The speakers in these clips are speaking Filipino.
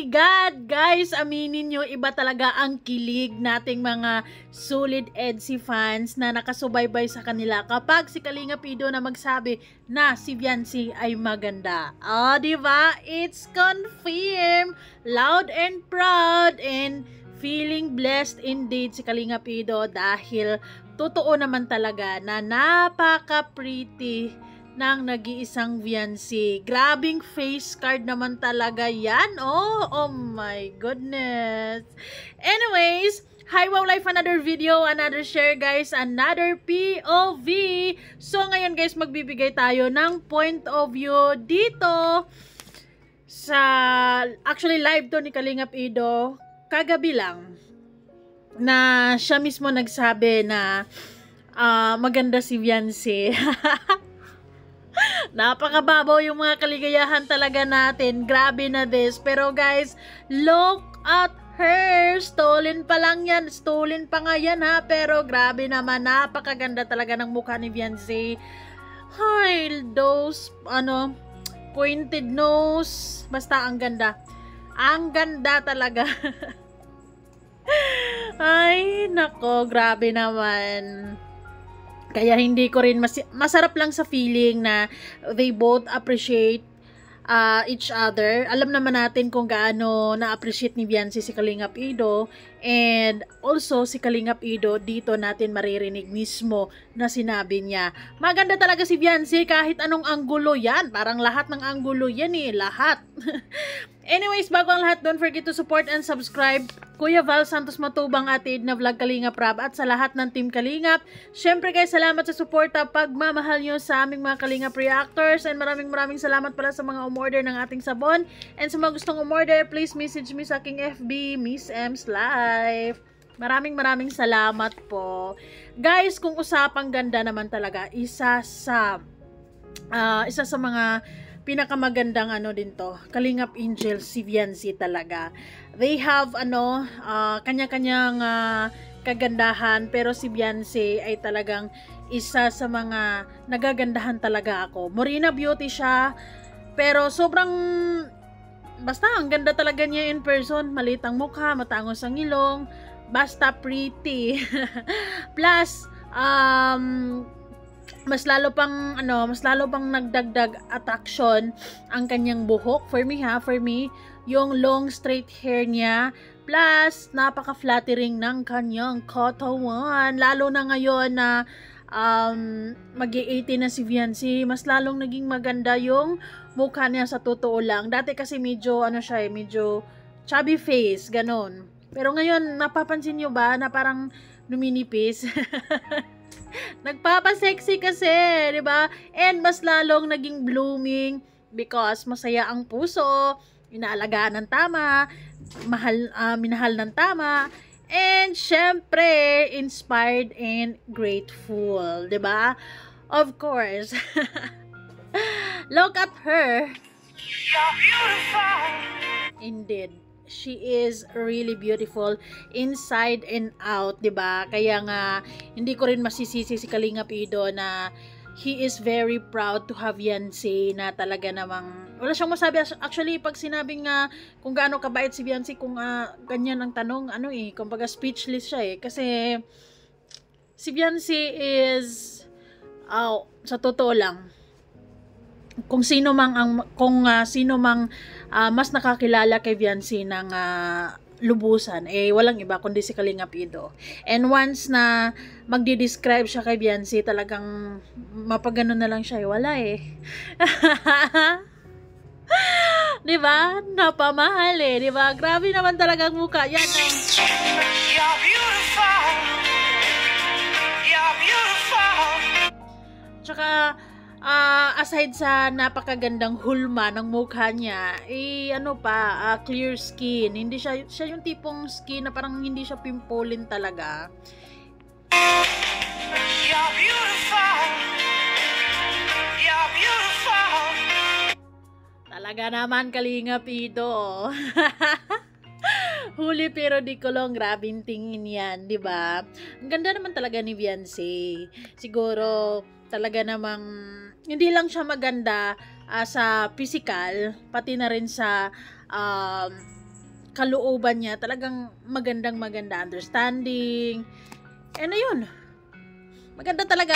God! Guys, aminin nyo, iba talaga ang kilig nating mga solid EDSI fans na nakasubaybay sa kanila kapag si Kalinga Pido na magsabi na si Viancy ay maganda. Diba? It's confirmed! Loud and proud and feeling blessed indeed si Kalinga Pido dahil totoo naman talaga na napaka-pretty ng nag-iisang Viancy. Grabing face card naman talaga yan. Oh my goodness. Anyways, hi, wow life, another video, another share guys, another POV. So ngayon guys, magbibigay tayo ng point of view dito sa, actually live to ni Kalingap Ido kagabi lang, na siya mismo nagsabi na maganda si Viancy. Napakababaw yung mga kaligayahan talaga natin. Grabe na this. Pero guys, look at her. Stolen pa lang yan. Stolen pa nga yan ha. Pero grabe naman. Napakaganda talaga ng mukha ni Viancy. Hi, those, pointed nose. Basta ang ganda. Ang ganda talaga. Ay, nako. Grabe naman. Kaya hindi ko rin masarap lang sa feeling na they both appreciate each other. Alam naman natin kung gaano na-appreciate ni Viancy si Kalingap Ido, and also si Kalingap Ido dito natin maririnig mismo na sinabi niya, maganda talaga si Viancy kahit anong anggulo yan. Parang lahat ng anggulo yan lahat. Anyways, bago ang lahat, don't forget to support and subscribe Kuya Val Santos Matubang atid na vlog Kalingap Rab at sa lahat ng team Kalingap. Syempre guys, salamat sa suporta, pagmamahal nyo sa aming mga Kalingap reactors, and maraming salamat pala sa mga umorder ng ating sabon, and sa mga gustong umorder, please message me sa aking FB, Miss M's Life. Maraming salamat po. Guys, kung usapang ganda naman talaga, isa sa mga pinakamagandang din to, Kalingap Angel, si Viancy talaga. They have kanya-kanyang kagandahan, pero si Viancy ay talagang isa sa mga nagagandahan talaga ako. Morena beauty siya, pero sobrang basta ang ganda talaga niya in person. Maliit ang mukha, matangos ang ilong, basta pretty. Plus mas lalo pang nagdagdag attraction ang kanyang buhok for me, yung long straight hair niya, plus napaka-flattering ng kanyang katawan, lalo na ngayon na mag-i-80 na si Viancy. Mas lalong naging maganda yung mukha niya sa totoo lang. Dati kasi medyo medyo chubby face, ganon. Pero ngayon, napapansin nyo ba na parang numinipis? Nagpapasexy kasi, di ba? And mas lalong naging blooming because masaya ang puso, inaalagaan ng tama, minahal ng tama, and syempre, inspired and grateful, di ba? Of course. Look at her. You're beautiful. Indeed. She is really beautiful inside and out, 'di ba? Kaya nga hindi ko rin masisisi si Kalingap Ido na he is very proud to have Viancy, na talaga namang wala siyang masabi. Actually, pag sinabing kung gaano kabait si Viancy, kung ganyan ang tanong, kumbaga speechless siya kasi si Viancy is sa totoo lang, kung sino mang mas nakakilala kay Viancy ng lubusan, walang iba kundi si Kalingap Ido. And once na magdi-describe siya kay Viancy, talagang mapagano na lang siya, wala di ba? Napamahal di ba? Grabe naman talaga ang mukha yan. You're beautiful. You're beautiful. Tsaka aside sa napakagandang hulma ng mukha niya, clear skin. Hindi siya yung tipong skin na parang hindi siya pimpolin talaga. You're beautiful. You're beautiful. Talaga naman, Kalingap Ido. Huli pero di kulong, grabing tingin yan, di ba? Ang ganda naman talaga ni Viancy. Siguro talaga namang hindi lang siya maganda sa physical, pati na rin sa kalooban niya, talagang maganda, understanding. And ayun, maganda talaga.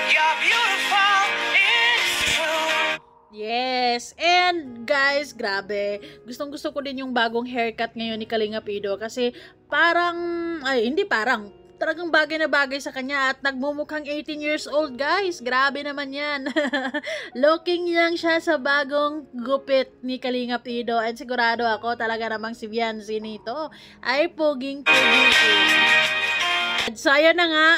You're beautiful, it's true. Yes, and guys, grabe, gustong-gusto ko din yung bagong haircut ngayon ni Kalinga Pido kasi talagang bagay na bagay sa kanya at nagmumukhang 18 years old, guys. Grabe naman yan. Looking lang siya sa bagong gupit ni Kalinga Pido and sigurado ako talaga namang si Viancy nito ay puging-puging. So, ayan na nga.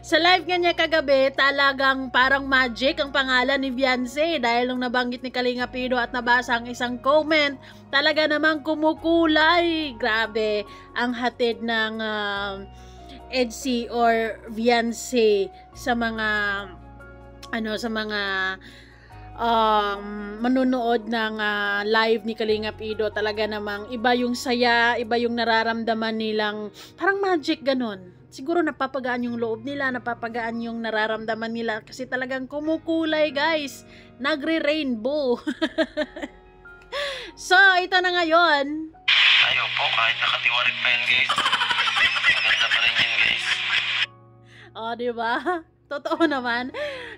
Sa live nga niya kagabi, talagang parang magic ang pangalan ni Viancy dahil nung nabanggit ni Kalinga Pido at nabasa ang isang comment, talaga namang kumukulay. Grabe ang hatid ng EDSI or Viancy sa mga manunood ng live ni Kalinga Pido. Talaga namang iba yung saya, iba yung nararamdaman nilang parang magic ganun. Siguro napapagaan yung loob nila, napapagaan yung nararamdaman nila kasi talagang kumukulay, guys. Nagre-rainbow. So, ito na ngayon. Ayaw po, kahit nakatiwarik pa yan, guys. Maganda pa rin yun, guys. Diba? Totoo naman.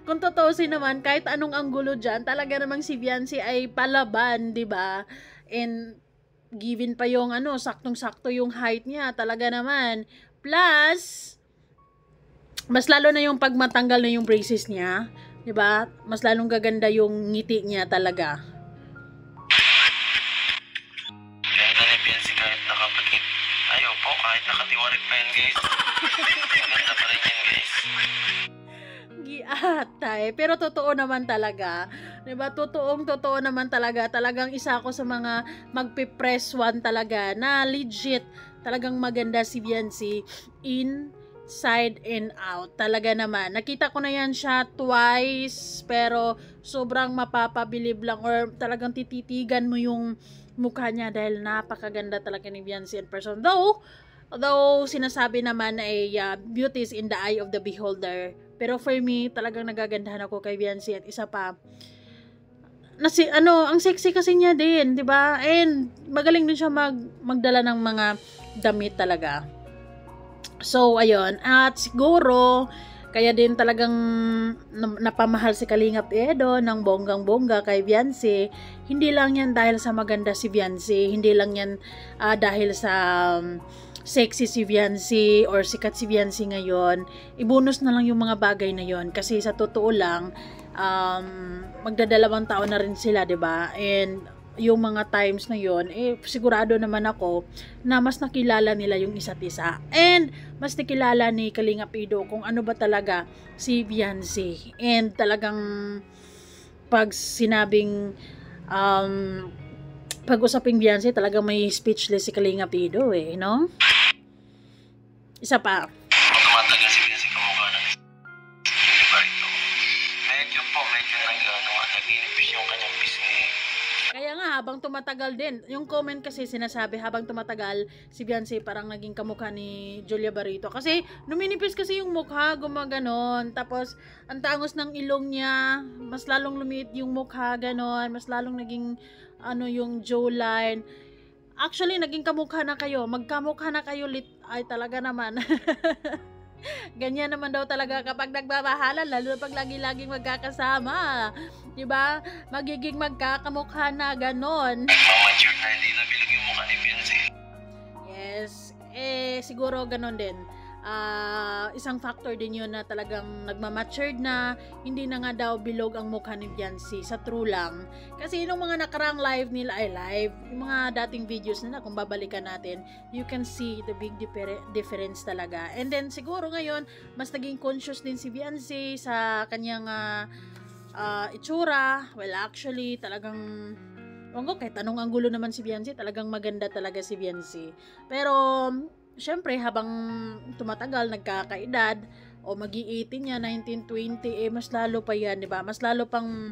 Kung totoosin naman, kahit anong anggulo dyan, talaga namang si Viancy ay palaban, diba? And given pa yung saktong-sakto yung height niya, talaga naman. Plus, mas lalo na yung pag matanggal na yung braces niya, 'di ba? Mas lalong gaganda yung ngiti niya talaga. Ganda ni Viancy kahit nakapagit. Ayaw po, kahit nakatiwarik pa yan, guys. Maganda pa rin yan, guys. Giatay. Pero totoo naman talaga. 'Di ba? Totoo naman talaga. Talagang isa ako sa mga magpi-press one talaga na legit. Talagang maganda si Viancy inside and out. Talaga naman. Nakita ko na yan siya twice, pero sobrang mapapabilib lang or talagang tititigan mo yung mukha niya dahil napakaganda talaga ni Viancy in person. Though sinasabi naman ay beauty is in the eye of the beholder. Pero for me, talagang nagagandahan ako kay Viancy at isa pa, ang sexy kasi niya din, 'di ba? And magaling din siya magdala ng mga damit talaga. So ayun, at siguro kaya din talagang napamahal si Kalinga Pido ng bonggang-bongga kay Viancy. Hindi lang yan dahil sa maganda si Viancy, hindi lang yan dahil sa sexy si Viancy or sikat si Viancy ngayon. Ibonus na lang yung mga bagay na yon kasi sa totoo lang magdadalawang taon na rin sila, 'di ba? And yung mga times na yon, sigurado naman ako na mas nakilala nila yung isa't isa. And mas nakilala ni Kalinga Pido kung ano ba talaga si Viancy. And talagang pag sinabing pag-usaping Viancy, talagang may speechless si Kalinga Pido no? Isa pa. Tumatagal si Viancy kamukha ng Barito. Medyo nag-inipis yung kanyang pisngi. Kaya nga, habang tumatagal din, yung comment kasi sinasabi, habang tumatagal, si Viancy parang naging kamukha ni Julia Barito. Kasi, numinipis kasi yung mukha, gumaganon. Tapos, ang tangos ng ilong niya, mas lalong lumiit yung mukha, ganon. Mas lalong naging, yung jawline. Actually, naging kamukha na kayo. Magkamukha na kayo, ay talaga naman. Ganyan naman daw talaga kapag nagbabahalan, lalo pag lagi-laging magkakasama. Diba? Magiging magkakamukha na ganon. Mamature na, hindi na bilang yung mukha ni Viancy. Yes. Siguro ganon din. Isang factor din yun na talagang nagmamatured na, hindi na nga daw bilog ang mukha ni Viancy. Sa true lang. Kasi nung mga nakarang live nila, yung mga dating videos nila, kung babalikan natin, you can see the big difference talaga. And then siguro ngayon, mas naging conscious din si Viancy sa kanyang itsura. Well, actually, talagang kahit anong anggulo naman si Viancy, talagang maganda talaga si Viancy. Pero syempre, habang tumatagal, nagkakaedad, o magi-18 niya, 1920, mas lalo pa yan, di ba? Mas lalo pang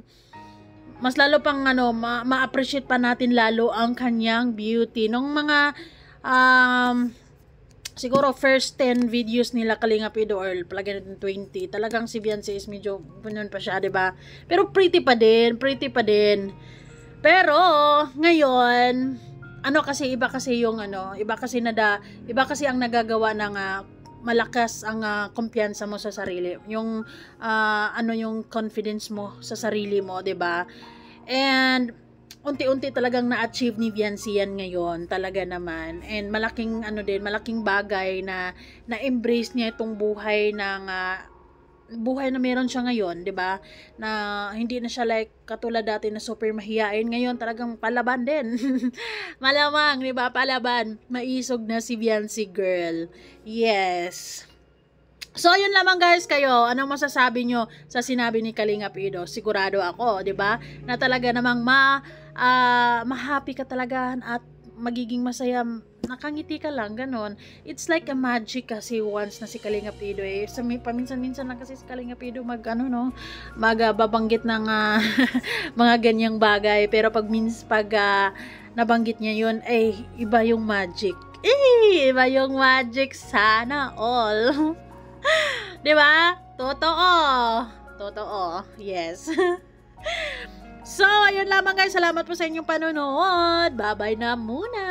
ma-appreciate pa natin lalo ang kanyang beauty. Nung mga, siguro, first 10 videos nila Kalinga Pido, or palagay natin 20, talagang si Viancy is medyo, ganun pa siya, di ba? Pero pretty pa din. Pero, ngayon, ngayon, iba kasi yung iba kasi ang nagagawa ng malakas ang kumpiyansa mo sa sarili. Yung yung confidence mo sa sarili mo, 'di ba? And unti-unti talagang na-achieve ni Viancy yan ngayon, talaga naman. And malaking bagay na na-embrace niya itong buhay buhay na meron siya ngayon, 'di ba? Na hindi na siya like katulad dati na super mahiyain, ngayon talagang palaban din. Malamang, 'di ba? Palaban. Maisog na si Viancy girl. Yes. So, yun lamang guys kayo. Anong masasabi nyo sa sinabi ni Kalingap Ido? Sigurado ako, 'di ba? Na talaga namang ma-happy ka talaga at magiging masaya, nakangiti ka lang, ganon. It's like a magic kasi once na si Kalingap Ido paminsan-minsan lang kasi si Kalingap Ido magbabanggit ng mga ganyang bagay, pero pag nabanggit niya yun, iba yung magic. Iba yung magic, sana all. 'Di ba? Totoo. Yes. So, ayun lamang guys. Salamat po sa inyong panonood. Bye-bye na muna.